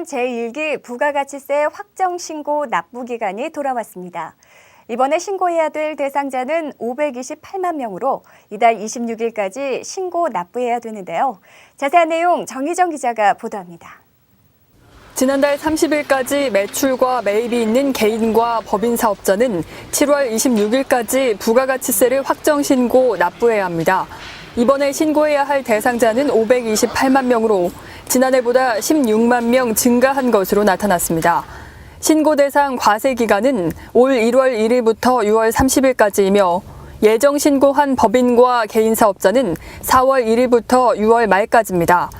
제1기 부가가치세 확정신고 납부기간이 돌아왔습니다. 이번에 신고해야 될 대상자는 528만 명으로 이달 26일까지 신고 납부해야 되는데요. 자세한 내용 정희정 기자가 보도합니다. 지난달 30일까지 매출과 매입이 있는 개인과 법인 사업자는 7월 26일까지 부가가치세를 확정신고 납부해야 합니다. 이번에 신고해야 할 대상자는 528만 명으로 지난해보다 16만 명 증가한 것으로 나타났습니다. 신고 대상 과세 기간은 올 1월 1일부터 6월 30일까지이며 예정 신고한 법인과 개인 사업자는 4월 1일부터 6월 말까지입니다.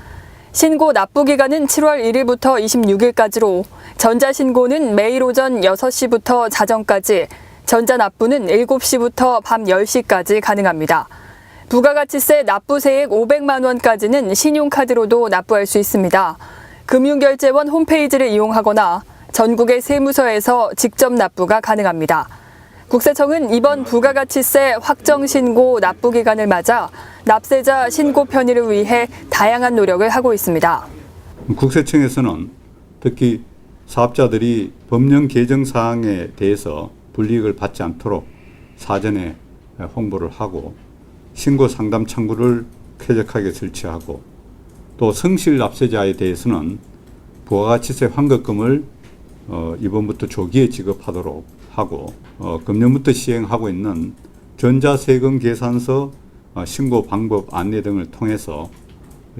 신고 납부 기간은 7월 1일부터 26일까지로 전자신고는 매일 오전 6시부터 자정까지, 전자납부는 7시부터 밤 10시까지 가능합니다. 부가가치세 납부세액 500만 원까지는 신용카드로도 납부할 수 있습니다. 금융결제원 홈페이지를 이용하거나 전국의 세무서에서 직접 납부가 가능합니다. 국세청은 이번 부가가치세 확정신고 납부 기간을 맞아 납세자 신고 편의를 위해 다양한 노력을 하고 있습니다. 국세청에서는 특히 사업자들이 법령 개정 사항에 대해서 불이익을 받지 않도록 사전에 홍보를 하고 신고 상담 창구를 쾌적하게 설치하고 또 성실 납세자에 대해서는 부가가치세 환급금을 이번부터 조기에 지급하도록 하고 금년부터 시행하고 있는 전자세금 계산서 신고 방법 안내 등을 통해서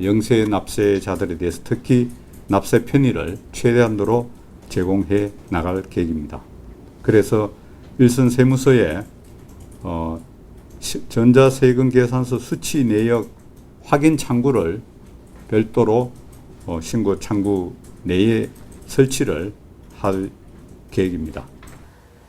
영세 납세자들에 대해서 특히 납세 편의를 최대한도로 제공해 나갈 계획입니다. 그래서 일선 세무서에 전자세금 계산서 수치 내역 확인 창구를 별도로 신고 창구 내에 설치를 할 계획입니다.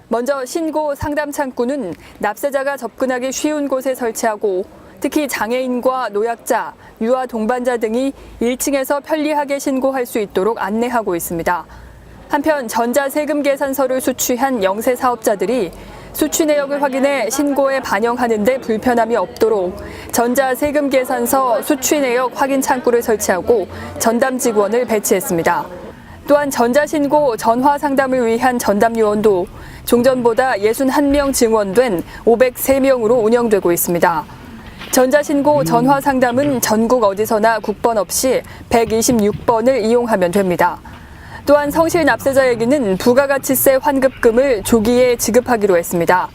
먼저 신고 상담 창구는 납세자가 접근하기 쉬운 곳에 설치하고 특히 장애인과 노약자, 유아 동반자 등이 1층에서 편리하게 신고할 수 있도록 안내하고 있습니다. 한편 전자세금 계산서를 수취한 영세 사업자들이 수취 내역을 확인해 신고에 반영하는 데 불편함이 없도록 전자세금 계산서 수취 내역 확인 창구를 설치하고 전담 직원을 배치했습니다. 또한 전자신고 전화 상담을 위한 전담 요원도 종전보다 61명 증원된 503명으로 운영되고 있습니다. 전자신고 전화 상담은 전국 어디서나 국번 없이 126번을 이용하면 됩니다. 또한 성실 납세자에게는 부가가치세 환급금을 조기에 지급하기로 했습니다.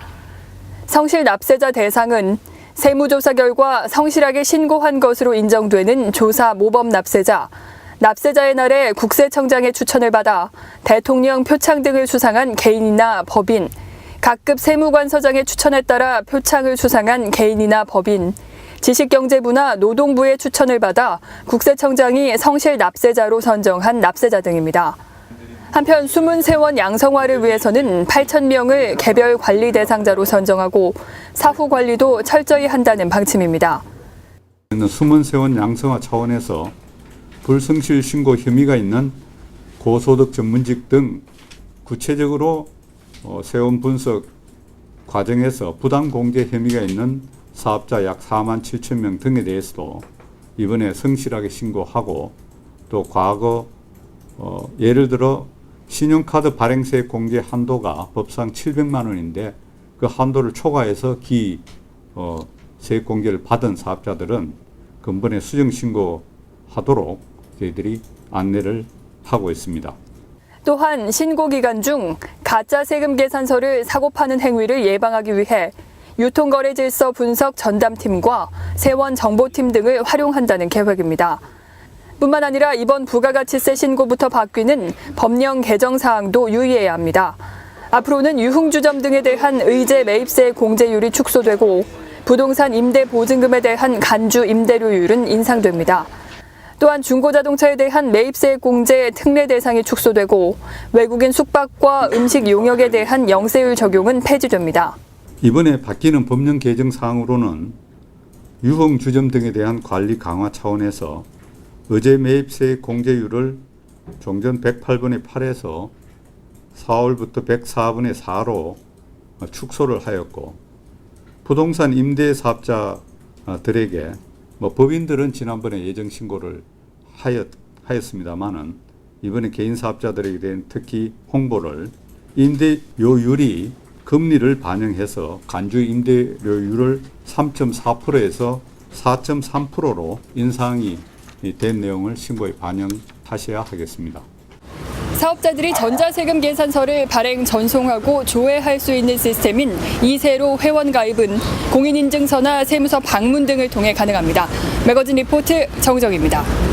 성실 납세자 대상은 세무조사 결과 성실하게 신고한 것으로 인정되는 조사 모범 납세자, 납세자의 날에 국세청장의 추천을 받아 대통령 표창 등을 수상한 개인이나 법인, 각급 세무관서장의 추천에 따라 표창을 수상한 개인이나 법인, 지식경제부나 노동부의 추천을 받아 국세청장이 성실 납세자로 선정한 납세자 등입니다. 한편 숨은 세원 양성화를 위해서는 8,000명을 개별 관리 대상자로 선정하고 사후 관리도 철저히 한다는 방침입니다. 숨은 세원 양성화 차원에서 불성실 신고 혐의가 있는 고소득 전문직 등 구체적으로 세원 분석 과정에서 부당 공개 혐의가 있는 사업자 약 4만 7천 명 등에 대해서도 이번에 성실하게 신고하고 또 과거 예를 들어 신용카드 발행세 공개 한도가 법상 700만 원인데 그 한도를 초과해서 세액 공개를 받은 사업자들은 근본에 수정 신고하도록 저희들이 안내를 하고 있습니다. 또한 신고 기간 중 가짜 세금 계산서를 사고 파는 행위를 예방하기 위해 유통거래질서 분석 전담팀과 세원 정보팀 등을 활용한다는 계획입니다. 뿐만 아니라 이번 부가가치세 신고부터 바뀌는 법령 개정 사항도 유의해야 합니다. 앞으로는 유흥주점 등에 대한 의제 매입세 공제율이 축소되고 부동산 임대 보증금에 대한 간주 임대료율은 인상됩니다. 또한 중고자동차에 대한 매입세 공제 특례 대상이 축소되고 외국인 숙박과 음식 용역에 대한 영세율 적용은 폐지됩니다. 이번에 바뀌는 법령 개정 사항으로는 유흥주점 등에 대한 관리 강화 차원에서 의제 매입세 공제율을 종전 108분의 8에서 4월부터 104분의 4로 축소를 하였고 부동산 임대 사업자들에게 법인들은 지난번에 예정 신고를 하였습니다만은 이번에 개인 사업자들에게 대한 특히 홍보를 임대료율이 금리를 반영해서 간주 임대료율을 3.4%에서 4.3%로 인상이 된 내용을 신고에 반영하셔야 하겠습니다. 사업자들이 전자세금 계산서를 발행 전송하고 조회할 수 있는 시스템인 이세로 회원가입은 공인인증서나 세무서 방문 등을 통해 가능합니다. 매거진 리포트 정정입니다.